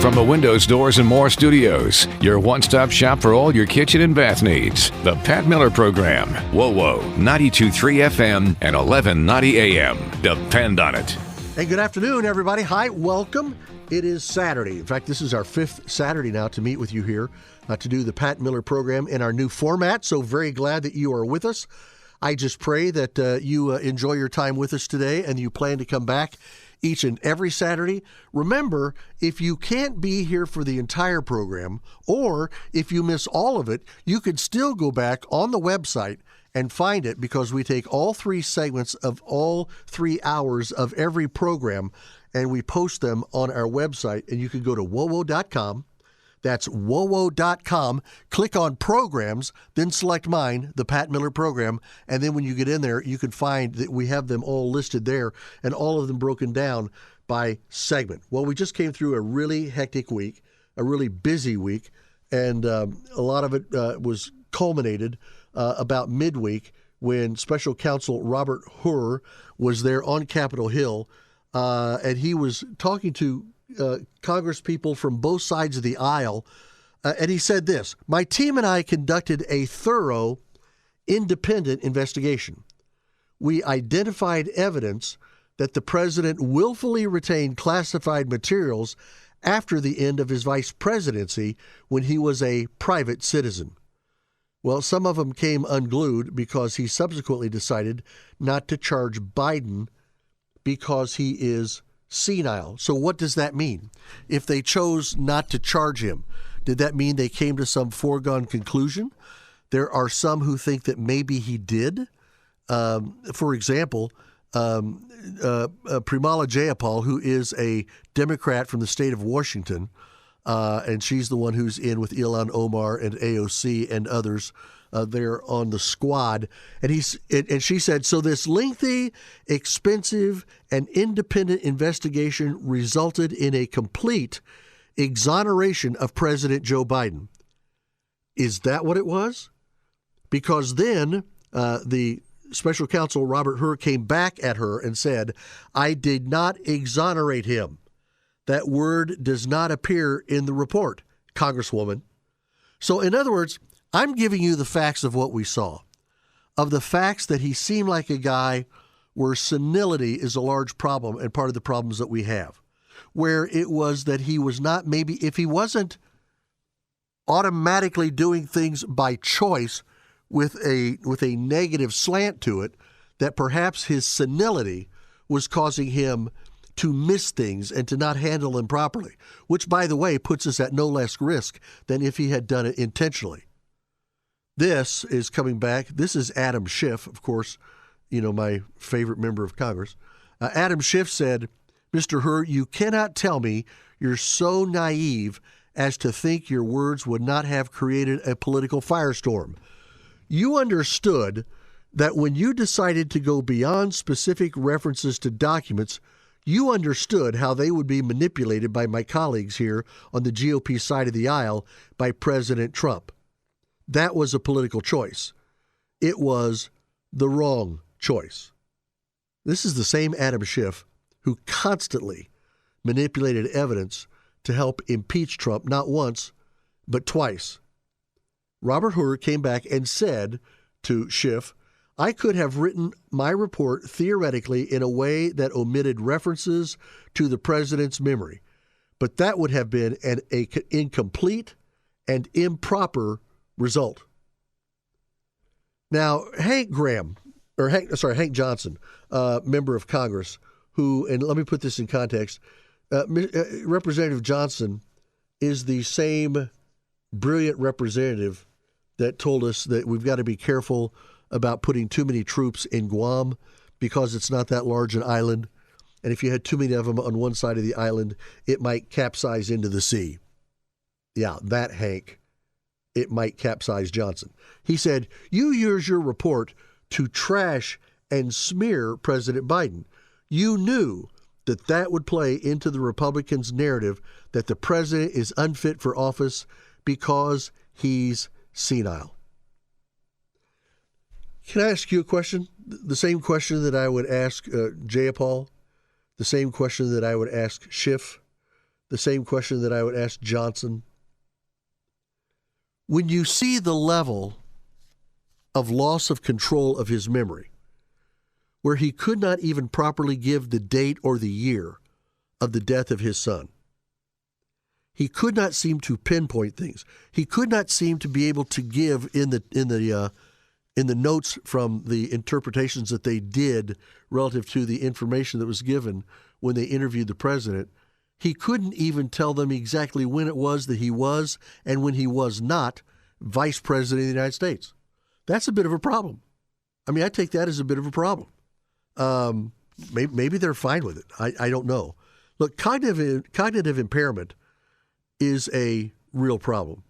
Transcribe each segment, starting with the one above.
From the Windows, Doors, and More Studios, your one-stop shop for all your kitchen and bath needs. The Pat Miller Program. Whoa, 92.3 FM and 1190 AM. Depend on it. Hey, good afternoon, everybody. Hi, welcome. It is Saturday. In fact, this is our fifth Saturday now to meet with you here to do the Pat Miller Program in our new format. So very glad that you are with us. I just pray that you enjoy your time with us today and you plan to come back each and every Saturday. Remember, if you can't be here for the entire program, or if you miss all of it, you could still go back on the website and find it, because we take all three segments of all 3 hours of every program and we post them on our website. And you can go to wowo.com. That's wowo.com. Click on programs, then select mine, the Pat Miller Program. And then when you get in there, you can find that we have them all listed there and all of them broken down by segment. Well, we just came through a really hectic week, a really busy week, and a lot of it was culminated about midweek when Special Counsel Robert Hur was there on Capitol Hill, and he was talking to Congress people from both sides of the aisle, and he said this: "My team and I conducted a thorough, independent investigation. We identified evidence that the president willfully retained classified materials after the end of his vice presidency when he was a private citizen. Well, some of them came unglued because he subsequently decided not to charge Biden because he is senile." So what does that mean? If they chose not to charge him, did that mean they came to some foregone conclusion? There are some who think that maybe he did. For example, Pramila Jayapal, who is a Democrat from the state of Washington, and she's the one who's in with Ilhan Omar and AOC and others. They're on the squad. And she said, "So this lengthy, expensive, and independent investigation resulted in a complete exoneration of President Joe Biden." Is that what it was? Because then the Special Counsel Robert Hur came back at her and said, "I did not exonerate him. That word does not appear in the report, Congresswoman." So in other words, I'm giving you the facts of what we saw, of the facts that he seemed like a guy where senility is a large problem and part of the problems that we have, where it was that he was not, maybe if he wasn't automatically doing things by choice with a negative slant to it, that perhaps his senility was causing him to miss things and to not handle them properly, which, by the way, puts us at no less risk than if he had done it intentionally. This is coming back. This is Adam Schiff, of course, my favorite member of Congress. Adam Schiff said, "Mr. Hur, you cannot tell me you're so naive as to think your words would not have created a political firestorm. You understood that when you decided to go beyond specific references to documents, you understood how they would be manipulated by my colleagues here on the GOP side of the aisle by President Trump. That was a political choice. It was the wrong choice." This is the same Adam Schiff who constantly manipulated evidence to help impeach Trump, not once, but twice. Robert Hur came back and said to Schiff, "I could have written my report theoretically in a way that omitted references to the president's memory, but that would have been an incomplete and improper result." Now, Hank Johnson, member of Congress, who, and let me put this in context, Representative Johnson is the same brilliant representative that told us that we've got to be careful about putting too many troops in Guam because it's not that large an island. And if you had too many of them on one side of the island, it might capsize into the sea. Yeah, that Hank. It might capsize Johnson. He said, "You use your report to trash and smear President Biden. You knew that that would play into the Republicans' narrative that the president is unfit for office because he's senile." Can I ask you a question? The same question that I would ask Jayapal, the same question that I would ask Schiff, the same question that I would ask Johnson. When you see the level of loss of control of his memory, where he could not even properly give the date or the year of the death of his son, he could not seem to pinpoint things. He could not seem to be able to give in the notes from the interpretations that they did relative to the information that was given when they interviewed the president. He couldn't even tell them exactly when it was that he was and when he was not vice president of the United States. That's a bit of a problem. I mean, I take that as a bit of a problem. Maybe they're fine with it. I don't know. Look, cognitive impairment is a real problem.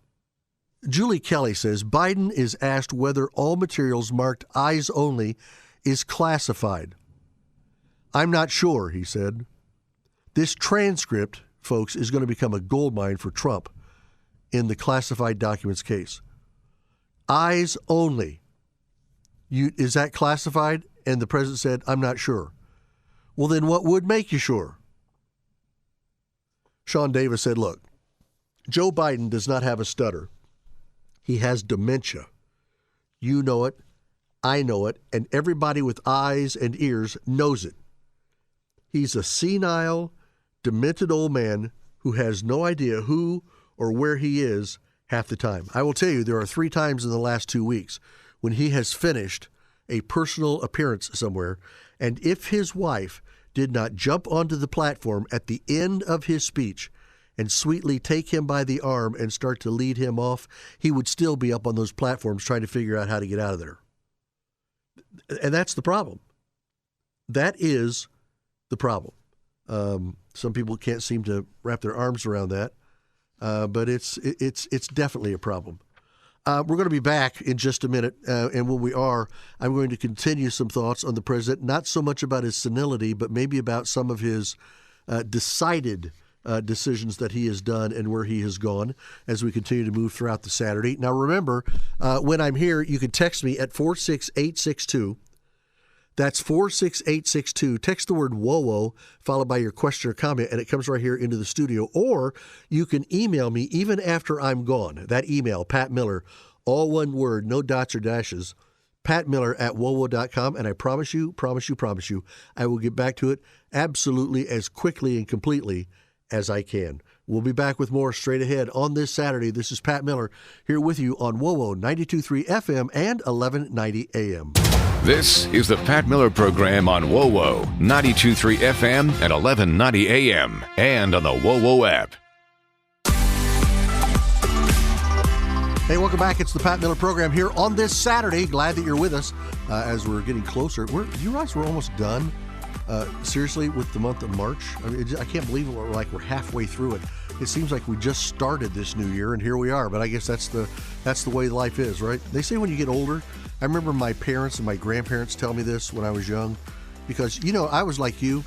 Julie Kelly says Biden is asked whether all materials marked eyes only is classified. I'm not sure, he said. This transcript, folks, is going to become a goldmine for Trump in the classified documents case. Eyes only. Is that classified? And the president said, I'm not sure. Well, then what would make you sure? Sean Davis said, look, Joe Biden does not have a stutter. He has dementia. You know it. I know it. And everybody with eyes and ears knows it. He's a senile, demented old man who has no idea who or where he is half the time. I will tell you, there are 3 times in the last 2 weeks when he has finished a personal appearance somewhere, and if his wife did not jump onto the platform at the end of his speech and sweetly take him by the arm and start to lead him off, he would still be up on those platforms trying to figure out how to get out of there. And that's the problem. That is the problem. Some people can't seem to wrap their arms around that, but it's definitely a problem. We're going to be back in just a minute, and when we are, I'm going to continue some thoughts on the president, not so much about his senility, but maybe about some of his decided decisions that he has done and where he has gone as we continue to move throughout the Saturday. Now, remember, when I'm here, you can text me at 46862. That's 46862. Text the word WOWO followed by your question or comment, and it comes right here into the studio. Or you can email me even after I'm gone. That email, Pat Miller, all one word, no dots or dashes, patmiller@wowo.com. And I promise you, I will get back to it absolutely as quickly and completely as I can. We'll be back with more straight ahead on this Saturday. This is Pat Miller here with you on WOWO 92.3 FM and 1190 AM. This is the Pat Miller Program on WOWO 92.3 FM and 1190 AM and on the WOWO app. Hey, welcome back. It's the Pat Miller Program here on this Saturday. Glad that you're with us as we're getting closer. Do you realize we're almost done? Seriously, with the month of March? I mean, I can't believe it. We're halfway through it. It seems like we just started this new year, and here we are. But I guess that's the way life is, right? They say when you get older, I remember my parents and my grandparents tell me this when I was young, because I was like you.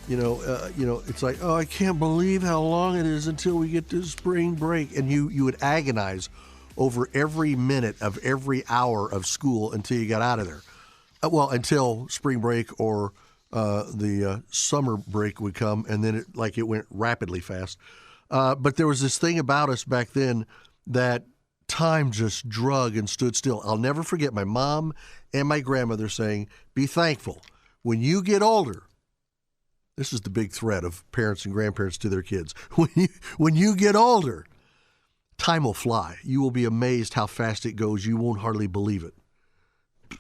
It's like, oh, I can't believe how long it is until we get to spring break, and you would agonize over every minute of every hour of school until you got out of there. Until spring break or the summer break would come, and then it went rapidly fast. But there was this thing about us back then that time just drug and stood still. I'll never forget my mom and my grandmother saying, be thankful. When you get older, this is the big threat of parents and grandparents to their kids. When you get older, time will fly. You will be amazed how fast it goes. You won't hardly believe it.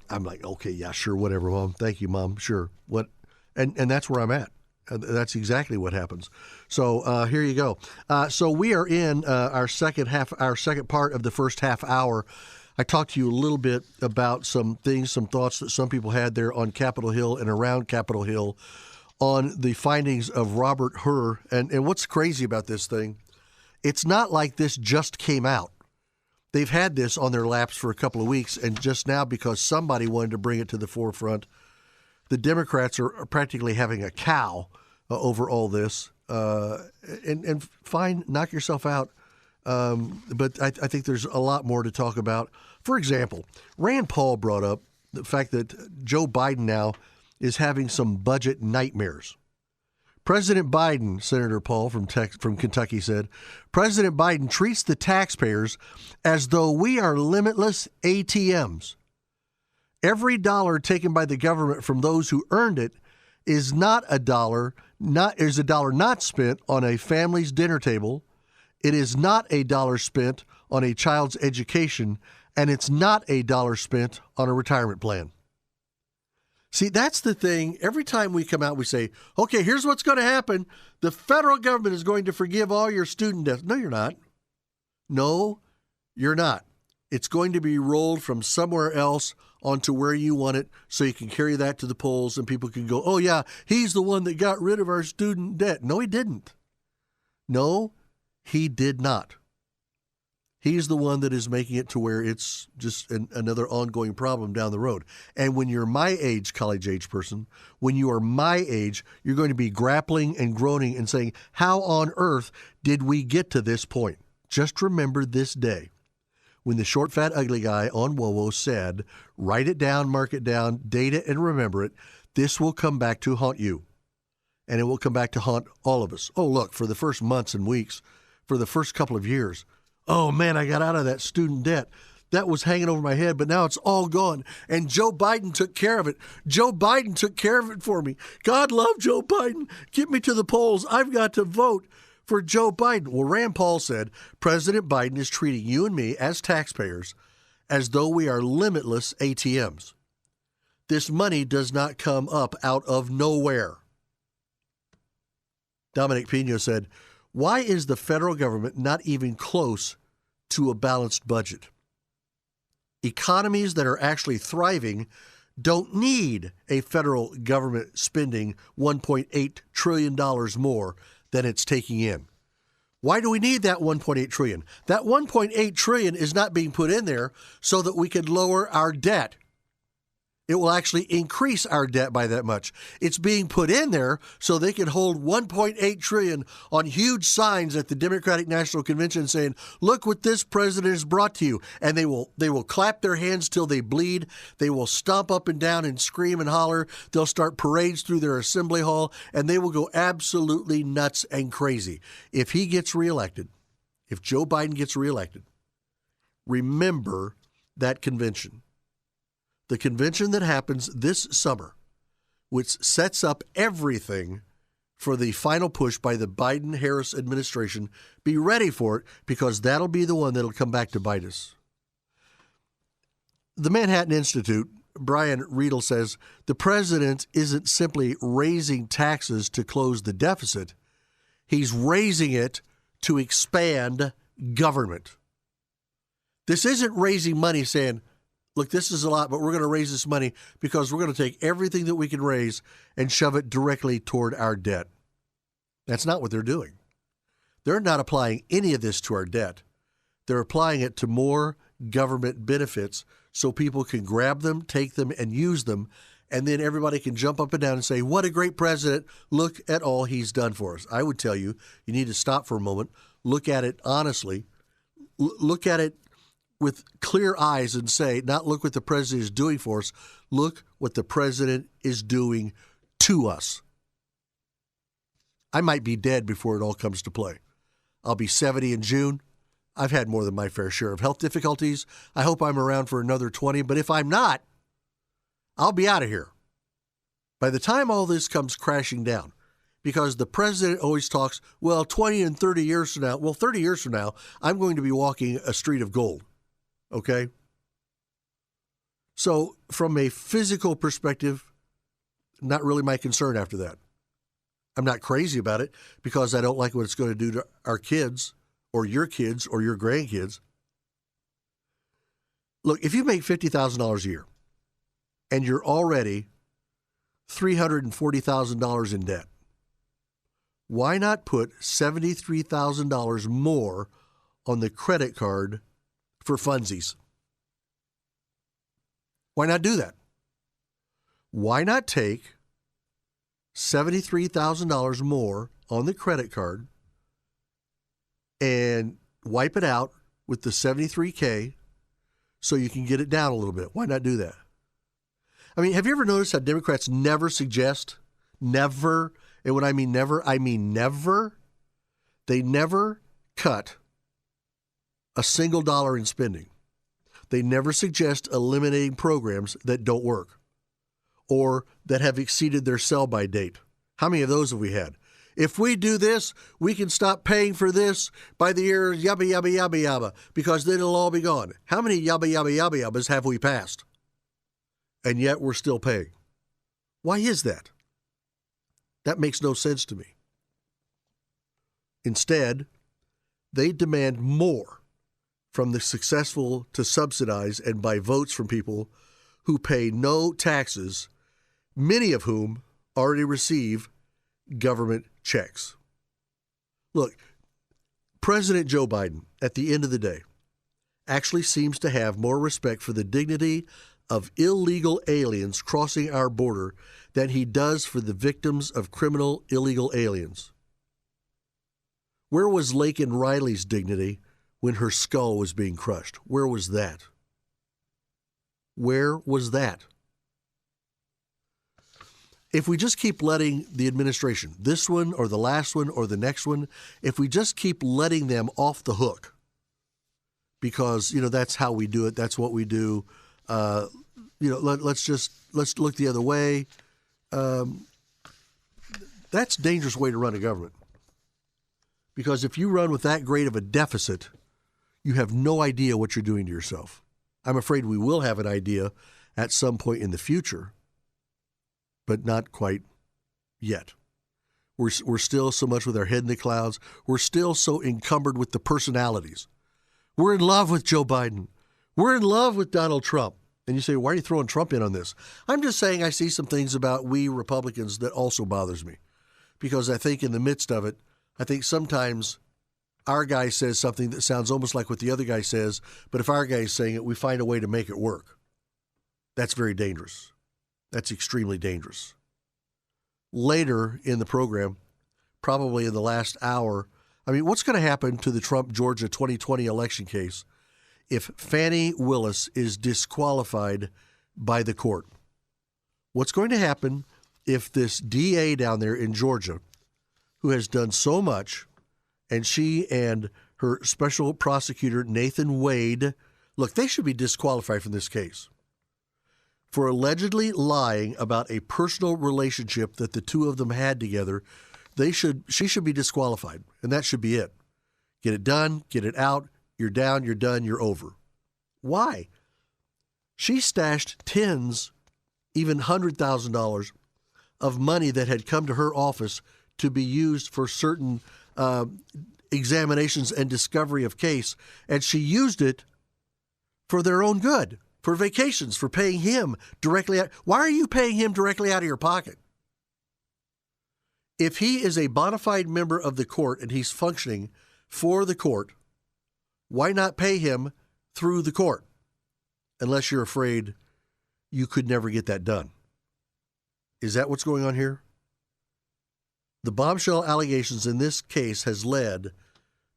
I'm like, okay, yeah, sure, whatever, Mom. Thank you, Mom. Sure. What? And that's where I'm at. That's exactly what happens. So here you go. So we are in our second part of the first half hour. I talked to you a little bit about some things, some thoughts that some people had there on Capitol Hill and around Capitol Hill on the findings of Robert Hur. And what's crazy about this thing, it's not like this just came out. They've had this on their laps for a couple of weeks, and just now, because somebody wanted to bring it to the forefront, the Democrats are practically having a cow over all this. And fine, knock yourself out. But I think there's a lot more to talk about. For example, Rand Paul brought up the fact that Joe Biden now is having some budget nightmares. President Biden, Senator Paul from Kentucky said, President Biden treats the taxpayers as though we are limitless ATMs. Every dollar taken by the government from those who earned it is a dollar not spent on a family's dinner table. It is not a dollar spent on a child's education, and it's not a dollar spent on a retirement plan. See, that's the thing. Every time we come out, we say, okay, here's what's going to happen. The federal government is going to forgive all your student debts. No, you're not. No, you're not. It's going to be rolled from somewhere else onto where you want it so you can carry that to the polls and people can go, oh, yeah, he's the one that got rid of our student debt. No, he didn't. No, he did not. He's the one that is making it to where it's just another ongoing problem down the road. And when you're my age, college-age person, when you are my age, you're going to be grappling and groaning and saying, how on earth did we get to this point? Just remember this day when the short, fat, ugly guy on WOWO said, write it down, mark it down, date it, and remember it. This will come back to haunt you. And it will come back to haunt all of us. Oh, look, for the first months and weeks, for the first couple of years, oh, man, I got out of that student debt. That was hanging over my head, but now it's all gone. And Joe Biden took care of it. Joe Biden took care of it for me. God love Joe Biden. Get me to the polls. I've got to vote for Joe Biden. Well, Rand Paul said President Biden is treating you and me as taxpayers as though we are limitless ATMs. This money does not come up out of nowhere. Dominic Pino said, why is the federal government not even close to a balanced budget? Economies that are actually thriving don't need a federal government spending $1.8 trillion more than it's taking in. Why do we need that $1.8 trillion? That $1.8 trillion is not being put in there so that we could lower our debt. It will actually increase our debt by that much. It's being put in there so they can hold $1.8 trillion on huge signs at the Democratic National Convention saying, look what this president has brought to you. And they will clap their hands till they bleed. They will stomp up and down and scream and holler. They'll start parades through their assembly hall, and they will go absolutely nuts and crazy. If he gets reelected, if Joe Biden gets reelected, remember that convention. The convention that happens this summer, which sets up everything for the final push by the Biden-Harris administration. Be ready for it, because that'll be the one that'll come back to bite us. The Manhattan Institute, Brian Riedel says, the president isn't simply raising taxes to close the deficit. He's raising it to expand government. This isn't raising money saying, look, this is a lot, but we're going to raise this money because we're going to take everything that we can raise and shove it directly toward our debt. That's not what they're doing. They're not applying any of this to our debt. They're applying it to more government benefits so people can grab them, take them, and use them, and then everybody can jump up and down and say, what a great president. Look at all he's done for us. I would tell you, you need to stop for a moment, look at it honestly, look at it with clear eyes and say, not look what the president is doing for us, look what the president is doing to us. I might be dead before it all comes to play. I'll be 70 in June. I've had more than my fair share of health difficulties. I hope I'm around for another 20, but if I'm not, I'll be out of here by the time all this comes crashing down. Because the president always talks, well, 20 and 30 years from now, well, 30 years from now, I'm going to be walking a street of gold. Okay? So from a physical perspective, not really my concern after that. I'm not crazy about it because I don't like what it's going to do to our kids or your grandkids. Look, if you make $50,000 a year and you're already $340,000 in debt, why not put $73,000 more on the credit card for funsies? Why not do that? Why not take $73,000 more on the credit card and wipe it out with the $73K so you can get it down a little bit? Why not do that? I mean, have you ever noticed how Democrats never suggest, never And when I mean never, they never cut a single dollar in spending. They never suggest eliminating programs that don't work or that have exceeded their sell-by date. How many of those have we had? If we do this, we can stop paying for this by the year yabba, yabba, yabba, yabba, because then it'll all be gone. How many yabba, yabba, yabba, yabbas have we passed? And yet we're still paying. Why is that? That makes no sense to me. Instead, they demand more from the successful to subsidize and buy votes from people who pay no taxes, many of whom already receive government checks. Look, President Joe Biden, at the end of the day, actually seems to have more respect for the dignity of illegal aliens crossing our border than he does for the victims of criminal illegal aliens. Where was Laken Riley's dignity when her skull was being crushed? Where was that? Where was that? If we just keep letting the administration, this one or the last one or the next one, if we just keep letting them off the hook, because, that's how we do it, that's what we do, let's look the other way. That's a dangerous way to run a government. Because if you run with that great of a deficit, you have no idea what you're doing to yourself. I'm afraid we will have an idea at some point in the future, but not quite yet. We're still so much with our head in the clouds. We're still so encumbered with the personalities. We're in love with Joe Biden. We're in love with Donald Trump. And you say, why are you throwing Trump in on this? I'm just saying I see some things about we Republicans that also bothers me. Because I think in the midst of it, I think sometimes our guy says something that sounds almost like what the other guy says, but if our guy is saying it, we find a way to make it work. That's very dangerous. That's extremely dangerous. Later in the program, probably in the last hour, what's going to happen to the Trump-Georgia 2020 election case if Fani Willis is disqualified by the court? What's going to happen if this DA down there in Georgia, who has done so much, and she and her special prosecutor, Nathan Wade, look, they should be disqualified from this case for allegedly lying about a personal relationship that the two of them had together. She should be disqualified, and that should be it. Get it done, get it out, you're down, you're done, you're over. Why? She stashed tens, even $100,000 of money that had come to her office to be used for certain examinations and discovery of case, and she used it for their own good, for vacations, for paying him directly out. Why are you paying him directly out of your pocket? If he is a bona fide member of the court and he's functioning for the court, why not pay him through the court? Unless you're afraid you could never get that done. Is that what's going on here? The bombshell allegations in this case has led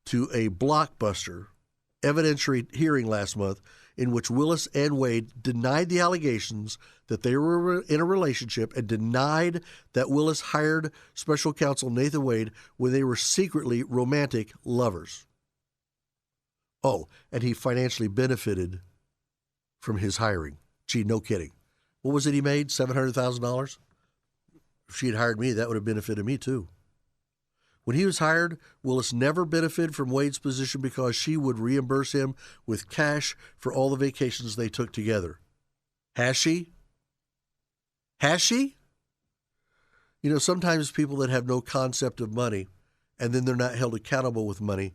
to a blockbuster evidentiary hearing last month in which Willis and Wade denied the allegations that they were in a relationship and denied that Willis hired special counsel Nathan Wade when they were secretly romantic lovers. Oh, and he financially benefited from his hiring. Gee, no kidding. What was it he made? $700,000? If she had hired me, that would have benefited me too. When he was hired, Willis never benefited from Wade's position because she would reimburse him with cash for all the vacations they took together. Has she? Has she? Sometimes people that have no concept of money and then they're not held accountable with money,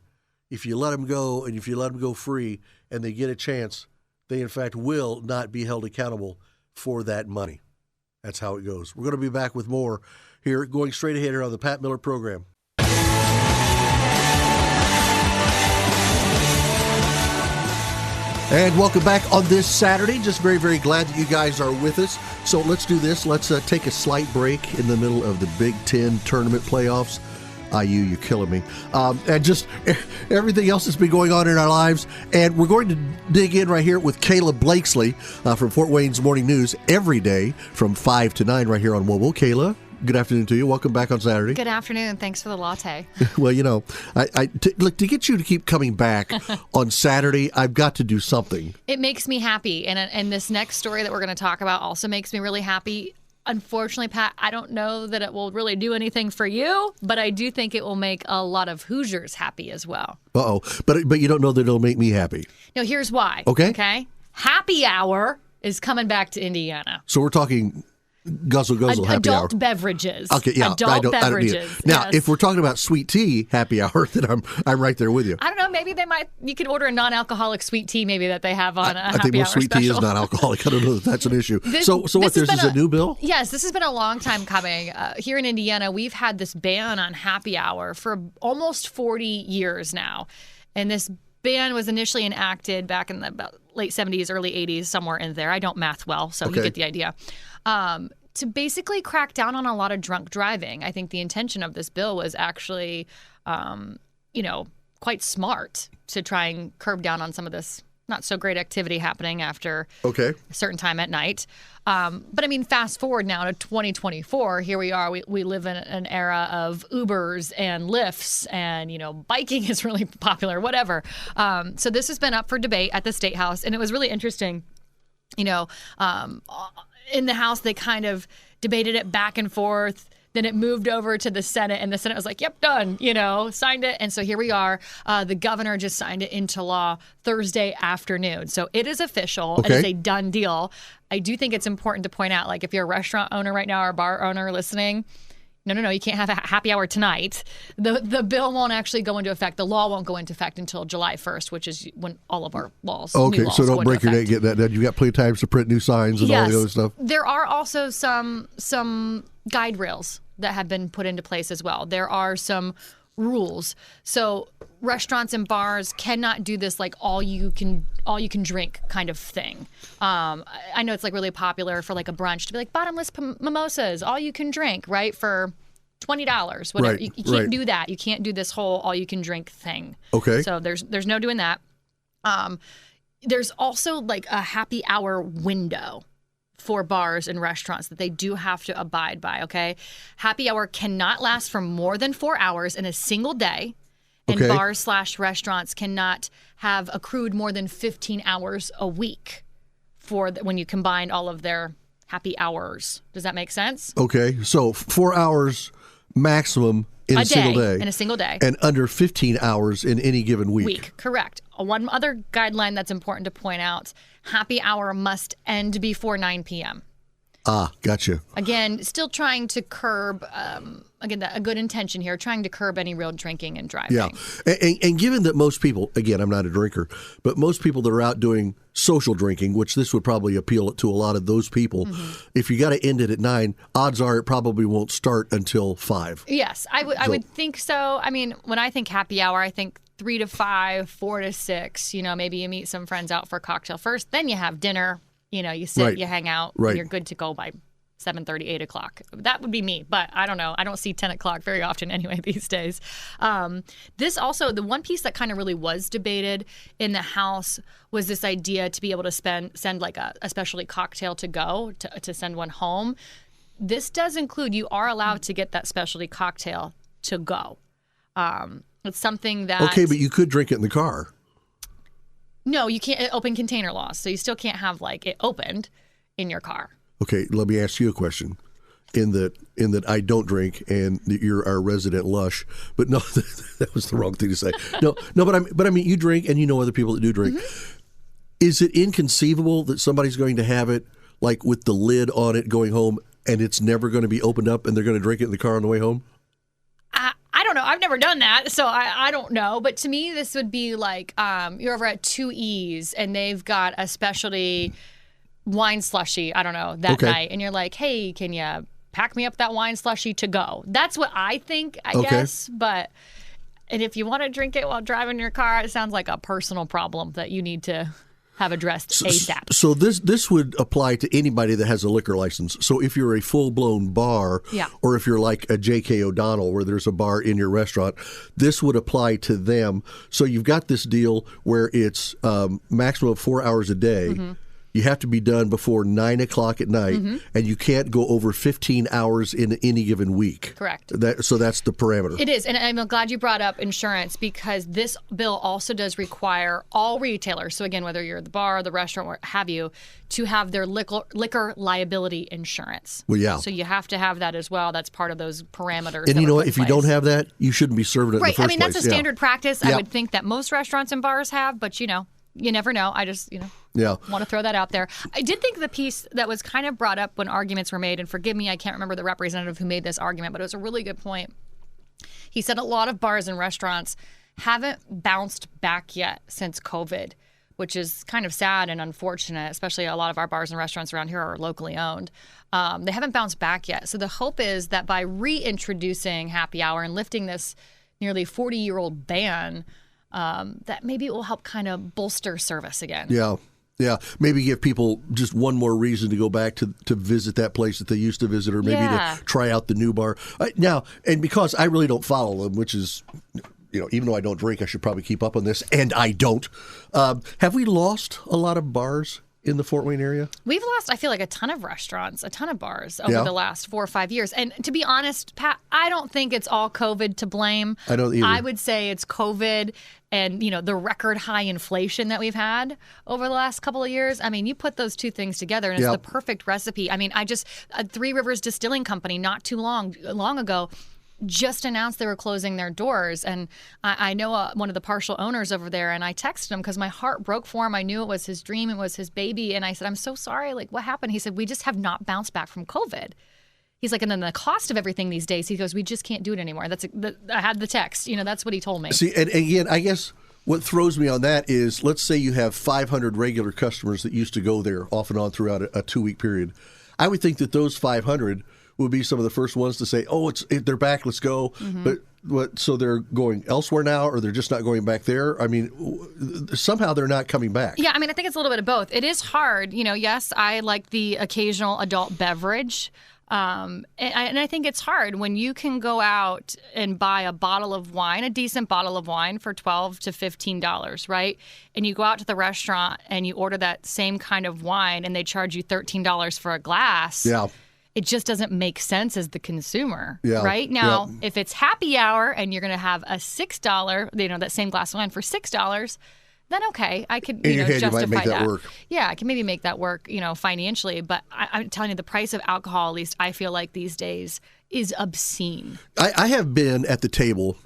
if you let them go and if you let them go free and they get a chance, they in fact will not be held accountable for that money. That's how it goes. We're going to be back with more here, going straight ahead here on the Pat Miller Program. And welcome back on this Saturday. Just very, very glad that you guys are with us. So let's do this. Let's take a slight break in the middle of the Big Ten tournament playoffs. You're killing me. And just everything else that's been going on in our lives. And we're going to dig in right here with Kayla Blakesley from Fort Wayne's Morning News every day from 5 to 9 right here on WOWO. Kayla, Good afternoon to you. Welcome back on Saturday. Good afternoon. Thanks for the latte. Well, to get you to keep coming back on Saturday, I've got to do something. It makes me happy. And this next story that we're going to talk about also makes me really happy. Unfortunately, Pat, I don't know that it will really do anything for you, but I do think it will make a lot of Hoosiers happy as well. Uh-oh. But you don't know that it'll make me happy. No, here's why. Okay. Happy hour is coming back to Indiana. So we're talking guzzle happy hour. Adult beverages. Okay, yeah. Adult I don't beverages. need it. Now, yes. if we're talking about sweet tea happy hour, then I'm right there with you. I don't know. Maybe you can order a non-alcoholic sweet tea maybe that they have on a happy hour I think most sweet tea is not alcoholic. I don't know if that's an issue. So what, this is a new bill? Yes, this has been a long time coming. Here in Indiana, we've had this ban on happy hour for almost 40 years now. And this ban was initially enacted back in the late 70s, early 80s, somewhere in there. I don't math well, so you get the idea. To basically crack down on a lot of drunk driving. I think the intention of this bill was actually, quite smart to try and curb down on some of this not so great activity happening after a certain time at night. But I mean, fast forward now to 2024, here we are. We live in an era of Ubers and Lyfts and, biking is really popular, whatever. So this has been up for debate at the State House, and it was really interesting. In the House, they kind of debated it back and forth. Then it moved over to the Senate, and the Senate was like, yep, done, signed it. And so here we are. The governor just signed it into law Thursday afternoon. So it is official. Okay. It is a done deal. I do think it's important to point out, like if you're a restaurant owner right now or a bar owner listening, no, you can't have a happy hour tonight. The bill won't actually go into effect. The law won't go into effect until July 1st, which is when all of our laws. Okay, so don't break your neck. Get Get that. You got plenty of time to print new signs and all the other stuff. There are also some guide rails that have been put into place as well. There are some rules. So restaurants and bars cannot do this like all you can drink kind of thing. I know it's like really popular for like a brunch to be like bottomless mimosas, all you can drink, right? For $20, whatever. Right, you can't do that. You can't do this whole all you can drink thing. Okay. So there's no doing that. There's also like a happy hour window for bars and restaurants that they do have to abide by, okay? Happy hour cannot last for more than 4 hours in a single day. And bars/restaurants cannot have accrued more than 15 hours a week when you combine all of their happy hours. Does that make sense? Okay, so 4 hours maximum in a single day. In a single day. And under 15 hours in any given week. Correct. One other guideline that's important to point out, happy hour must end before 9 p.m. Ah, gotcha. Again, still trying to curb, a good intention here, trying to curb any real drinking and driving. Yeah. And given that most people, again, I'm not a drinker, but most people that are out doing social drinking, which this would probably appeal to a lot of those people, if you got to end it at 9, odds are it probably won't start until 5. Yes, I would think so. I mean, when I think happy hour, I think 3 to 5, 4 to 6, maybe you meet some friends out for a cocktail first, then you have dinner. You sit, you hang out, and you're good to go by 7:30, 8 o'clock. That would be me, but I don't know. I don't see 10 o'clock very often anyway these days. This also, the one piece that kind of really was debated in the House was this idea to be able to send like a specialty cocktail to go, to send one home. This does include, you are allowed to get that specialty cocktail to go. It's something that... Okay, but you could drink it in the car. No, you can't. Open container laws, so you still can't have like it opened in your car. Okay, let me ask you a question. In that I don't drink and you're our resident lush, but no, that was the wrong thing to say. No, but I mean you drink and you know other people that do drink. Is it inconceivable that somebody's going to have it like with the lid on it going home and it's never going to be opened up and they're going to drink it in the car on the way home? I don't know. I've never done that, so I don't know. But to me, this would be like you're over at 2E's and they've got a specialty wine slushie, I don't know, that night. And you're like, hey, can you pack me up that wine slushie to go? That's what I think, I guess. And if you want to drink it while driving your car, it sounds like a personal problem that you need to have addressed ASAP. So this would apply to anybody that has a liquor license. So if you're a full-blown bar, or if you're like a J.K. O'Donnell where there's a bar in your restaurant, this would apply to them. So you've got this deal where it's maximum of 4 hours a day. you have to be done before 9 o'clock at night, and you can't go over 15 hours in any given week. Correct. So that's the parameter. It is, and I'm glad you brought up insurance because this bill also does require all retailers, so again, whether you're the bar, the restaurant, what have you, to have their liquor liability insurance. Well, yeah. So you have to have that as well. That's part of those parameters. And you know what? If you don't have that, you shouldn't be serving it in the first place. Right. I mean, that's a standard practice. I would think that most restaurants and bars have, but you never know. I just, want to throw that out there. I did think the piece that was kind of brought up when arguments were made, and forgive me, I can't remember the representative who made this argument, but it was a really good point. He said a lot of bars and restaurants haven't bounced back yet since COVID, which is kind of sad and unfortunate, especially a lot of our bars and restaurants around here are locally owned. They haven't bounced back yet. So the hope is that by reintroducing happy hour and lifting this nearly 40-year-old ban, that maybe it will help kind of bolster service again. Yeah. Maybe give people just one more reason to go back to visit that place that they used to visit, or maybe to try out the new bar. Now, and because I really don't follow them, which is, even though I don't drink, I should probably keep up on this, and I don't. Have we lost a lot of bars in the Fort Wayne area? We've lost, I feel like, a ton of restaurants, a ton of bars over the last 4 or 5 years. And to be honest, Pat, I don't think it's all COVID to blame. I don't either. I would say it's COVID and, the record high inflation that we've had over the last couple of years. I mean, you put those two things together and it's the perfect recipe. I mean, Three Rivers Distilling Company not too long ago just announced they were closing their doors. And I know one of the partial owners over there, and I texted him because my heart broke for him. I knew it was his dream. It was his baby. And I said, I'm so sorry. Like, what happened? He said, we just have not bounced back from COVID. He's like, and then the cost of everything these days, he goes, we just can't do it anymore. I had the text. That's what he told me. See, and again, I guess what throws me on that is, let's say you have 500 regular customers that used to go there off and on throughout a 2-week period. I would think that those 500 would be some of the first ones to say, oh, they're back, let's go. But so they're going elsewhere now, or they're just not going back there? I mean, somehow they're not coming back. Yeah, I mean, I think it's a little bit of both. It is hard. Yes, I like the occasional adult beverage. And I think it's hard when you can go out and buy a bottle of wine, a decent bottle of wine for $12 to $15, right? And you go out to the restaurant and you order that same kind of wine and they charge you $13 for a glass. Yeah. It just doesn't make sense as the consumer, right? Now, if it's happy hour and you're going to have a $6, that same glass of wine for $6, then okay, I could justify you might make that work. Yeah, I can maybe make that work, financially. But I'm telling you, the price of alcohol, at least I feel like these days, is obscene. I have been at the table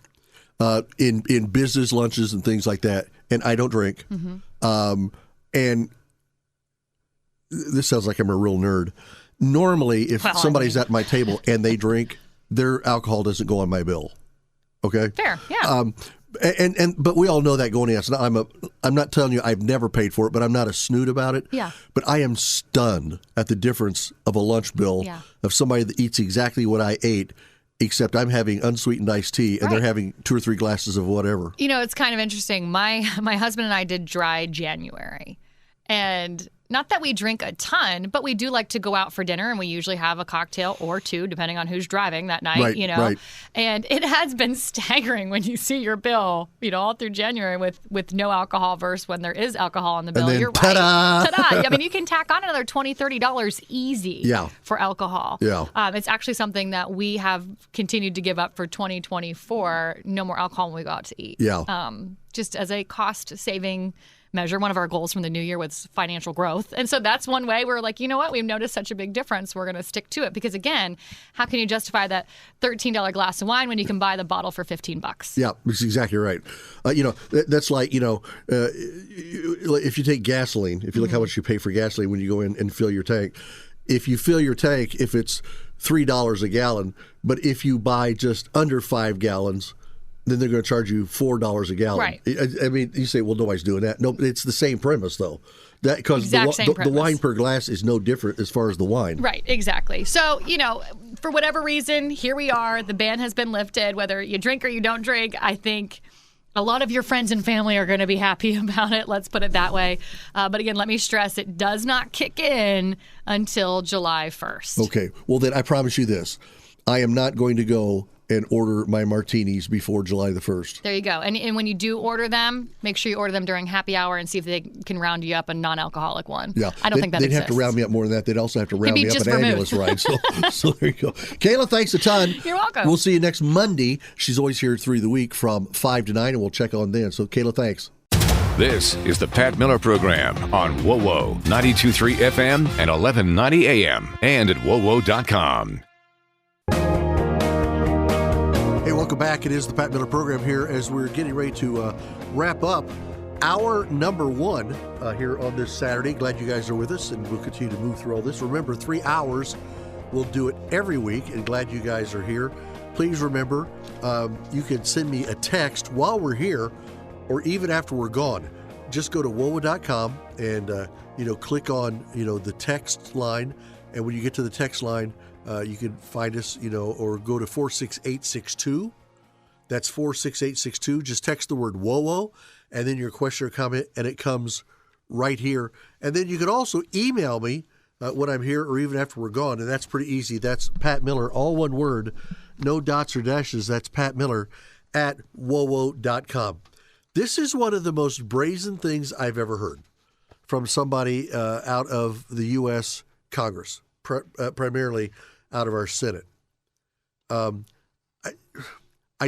in business lunches and things like that, and I don't drink. And this sounds like I'm a real nerd. Normally, if somebody's at my table and they drink, their alcohol doesn't go on my bill. Okay? Fair, yeah. But we all know that going in. So I'm not telling you I've never paid for it, but I'm not a snoot about it. Yeah. But I am stunned at the difference of a lunch bill of somebody that eats exactly what I ate, except I'm having unsweetened iced tea and they're having 2 or 3 glasses of whatever. It's kind of interesting. My husband and I did dry January, and not that we drink a ton, but we do like to go out for dinner, and we usually have a cocktail or 2, depending on who's driving that night, Right. And it has been staggering when you see your bill, all through January with no alcohol versus when there is alcohol on the bill. And then, You're ta-da! Right. Ta-da! I mean, you can tack on another $20, $30 easy for alcohol. Yeah. It's actually something that we have continued to give up for 2024. No more alcohol when we go out to eat. Yeah. Just as a cost-saving measure. One of our goals from the new year was financial growth. And so that's one way we're like, you know what? We've noticed such a big difference. We're going to stick to it. Because again, how can you justify that $13 glass of wine when you can buy the bottle for $15? Yeah, that's exactly right. That's like, if you take gasoline, if you look how much you pay for gasoline when you go in and fill your tank, if you fill your tank, if it's $3 a gallon, but if you buy just under 5 gallons, then they're going to charge you $4 a gallon. Right. I mean, you say, well, nobody's doing that. No, it's the same premise, though. That because the wine per glass is no different as far as the wine. Right, exactly. So, for whatever reason, here we are. The ban has been lifted. Whether you drink or you don't drink, I think a lot of your friends and family are going to be happy about it. Let's put it that way. But again, let me stress, it does not kick in until July 1st. Okay. Well, then I promise you this. I am not going to go and order my martinis before July the 1st. There you go. And when you do order them, make sure you order them during happy hour and see if they can round you up a non-alcoholic one. Yeah. I don't think that they'd exists. have to round me up more than that. They'd also have to round me up an ambulance ride. So there you go. Kayla, thanks a ton. You're welcome. We'll see you next Monday. She's always here through the week from 5 to 9, and we'll check on then. So, Kayla, thanks. This is the Pat Miller Program on WOWO 92.3 FM and 1190 AM and at WOWO.com. Hey, welcome back. It is the Pat Miller Program here as we're getting ready to wrap up hour number 1 here on this Saturday. Glad you guys are with us, and we'll continue to move through all this. Remember, 3 hours. We'll do it every week, and glad you guys are here. Please remember, you can send me a text while we're here or even after we're gone. Just go to WOWO.com and, click on, the text line. And when you get to the text line, you can find us, or go to 46862. That's 46862. Just text the word WOWO and then your question or comment, and it comes right here. And then you can also email me when I'm here or even after we're gone, and that's pretty easy. That's Pat Miller, all one word, no dots or dashes. That's Pat Miller at WOWO.com. This is one of the most brazen things I've ever heard from somebody out of the U.S. Congress, primarily out of our Senate. I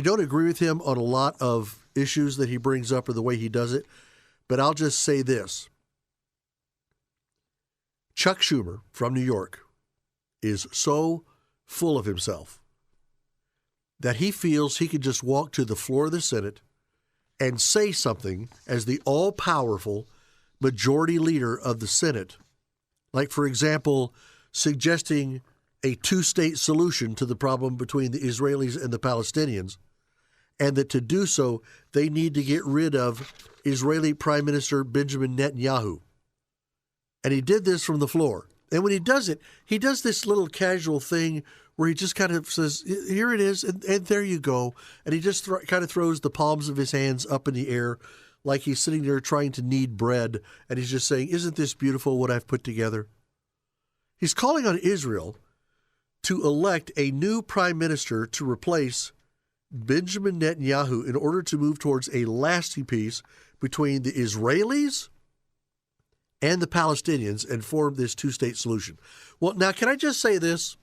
don't agree with him on a lot of issues that he brings up or the way he does it, but I'll just say this. Chuck Schumer from New York is so full of himself that he feels he could just walk to the floor of the Senate and say something as the all-powerful majority leader of the Senate, like, for example, suggesting a two-state solution to the problem between the Israelis and the Palestinians, and that to do so, they need to get rid of Israeli Prime Minister Benjamin Netanyahu. And he did this from the floor. And when he does it, he does this little casual thing where he just kind of says, here it is, and there you go. And he just kind of throws the palms of his hands up in the air like he's sitting there trying to knead bread. And he's just saying, isn't this beautiful what I've put together? He's calling on Israel to elect a new prime minister to replace Benjamin Netanyahu in order to move towards a lasting peace between the Israelis and the Palestinians and form this two-state solution. Well, now, can I just say this?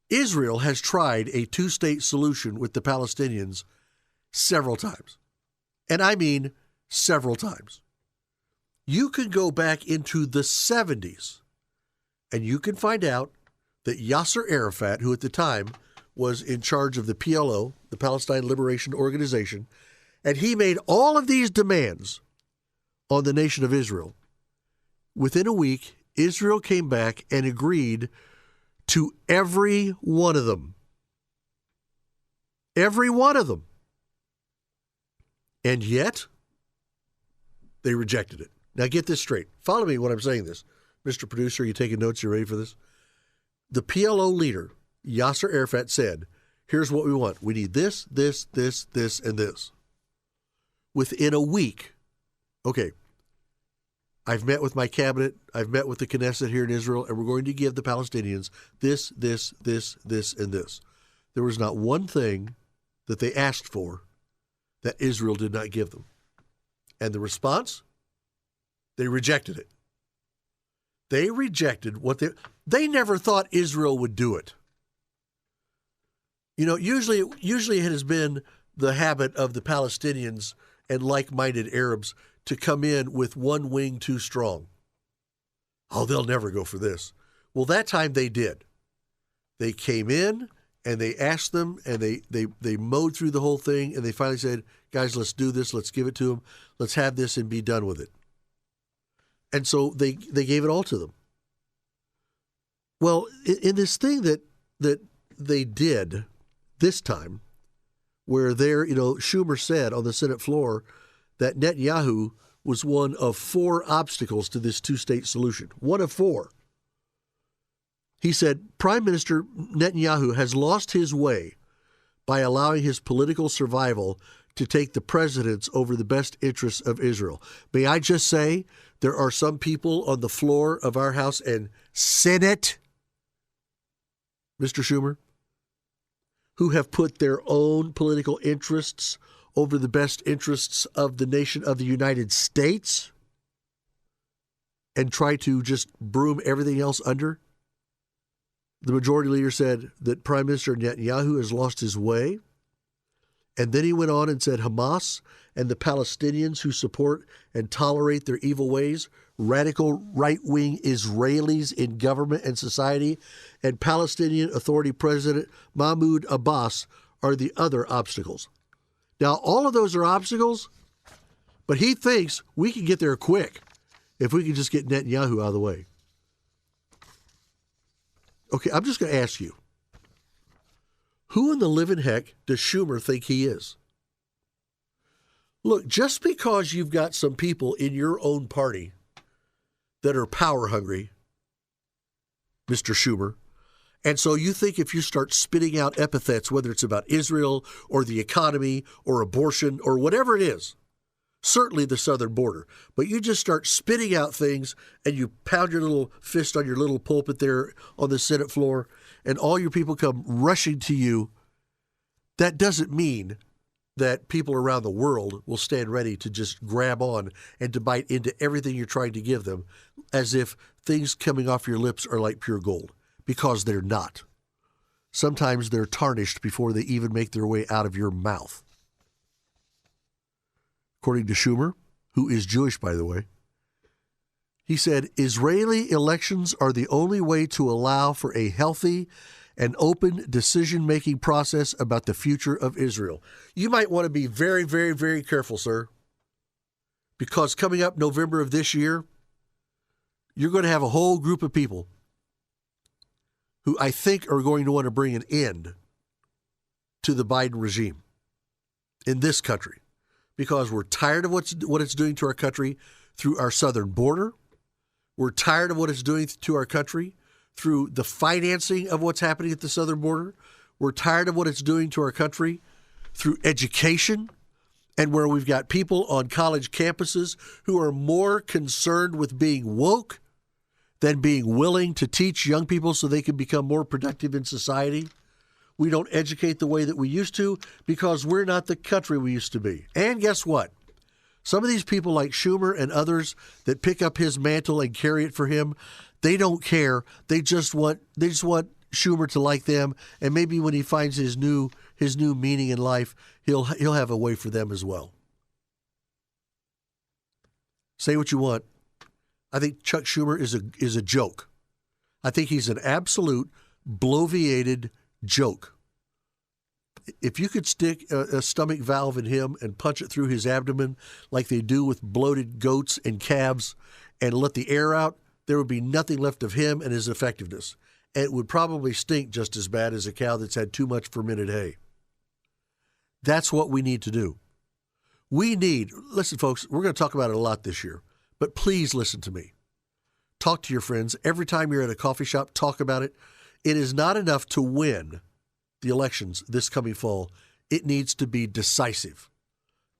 Israel has tried a two-state solution with the Palestinians several times. And I mean several times. You can go back into the 70s and you can find out that Yasser Arafat, who at the time was in charge of the PLO, the Palestine Liberation Organization, and he made all of these demands on the nation of Israel. Within a week, Israel came back and agreed to every one of them. Every one of them. And yet, they rejected it. Now get this straight. Follow me when I'm saying this. Mr. Producer, you taking notes? You ready for this? The PLO leader, Yasser Arafat, said, here's what we want. We need this, this, this, this, and this. Within a week, okay, I've met with my cabinet, I've met with the Knesset here in Israel, and we're going to give the Palestinians this, this, this, this, and this. There was not one thing that they asked for that Israel did not give them. And the response? They rejected it. They rejected what they never thought Israel would do it. You know, usually it has been the habit of the Palestinians and like-minded Arabs to come in with one wing too strong. Oh, they'll never go for this. Well, that time they did. They came in and they asked them and they mowed through the whole thing and they finally said, guys, let's do this. Let's give it to them. Let's have this and be done with it. And so they gave it all to them. Well, in this thing that they did this time, where Schumer said on the Senate floor that Netanyahu was one of 4 obstacles to this two-state solution. One of 4. He said, Prime Minister Netanyahu has lost his way by allowing his political survival to take the precedence over the best interests of Israel. May I just say, there are some people on the floor of our House and Senate, Mr. Schumer, who have put their own political interests over the best interests of the nation of the United States and try to just broom everything else under. The majority leader said that Prime Minister Netanyahu has lost his way. And then he went on and said Hamas and the Palestinians who support and tolerate their evil ways, radical right-wing Israelis in government and society, and Palestinian Authority President Mahmoud Abbas are the other obstacles. Now, all of those are obstacles, but he thinks we can get there quick if we can just get Netanyahu out of the way. Okay, I'm just going to ask you, who in the living heck does Schumer think he is? Look, just because you've got some people in your own party that are power hungry, Mr. Schumer, and so you think if you start spitting out epithets, whether it's about Israel or the economy or abortion or whatever it is, certainly the southern border, but you just start spitting out things and you pound your little fist on your little pulpit there on the Senate floor and all your people come rushing to you, that doesn't mean that people around the world will stand ready to just grab on and to bite into everything you're trying to give them as if things coming off your lips are like pure gold, because they're not. Sometimes they're tarnished before they even make their way out of your mouth. According to Schumer, who is Jewish, by the way, he said, Israeli elections are the only way to allow for a healthy and open decision-making process about the future of Israel. You might want to be very, very, very careful, sir, because coming up November of this year, you're going to have a whole group of people who I think are going to want to bring an end to the Biden regime in this country, because we're tired of what it's doing to our country through our southern border. We're tired of what it's doing to our country through the financing of what's happening at the southern border. We're tired of what it's doing to our country through education, and where we've got people on college campuses who are more concerned with being woke than being willing to teach young people so they can become more productive in society. We don't educate the way that we used to because we're not the country we used to be. And guess what? Some of these people like Schumer and others that pick up his mantle and carry it for him, they don't care. They just want Schumer to like them, and maybe when he finds his new meaning in life, he'll have a way for them as well. Say what you want. I think Chuck Schumer is a joke. I think he's an absolute bloviated joke. If you could stick a stomach valve in him and punch it through his abdomen like they do with bloated goats and calves and let the air out, there would be nothing left of him and his effectiveness. And it would probably stink just as bad as a cow that's had too much fermented hay. That's what we need to do. Listen, folks, we're going to talk about it a lot this year, but please listen to me. Talk to your friends. Every time you're at a coffee shop, talk about it. It is not enough to win the elections this coming fall. It needs to be decisive.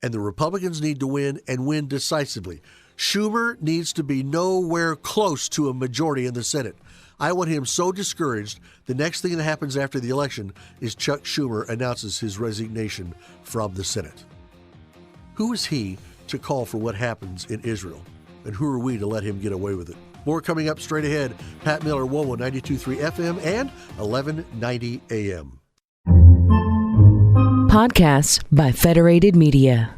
And the Republicans need to win and win decisively. Schumer needs to be nowhere close to a majority in the Senate. I want him so discouraged, the next thing that happens after the election is Chuck Schumer announces his resignation from the Senate. Who is he to call for what happens in Israel? And who are we to let him get away with it? More coming up straight ahead. Pat Miller, WOWO 92.3 FM and 1190 AM. Podcasts by Federated Media.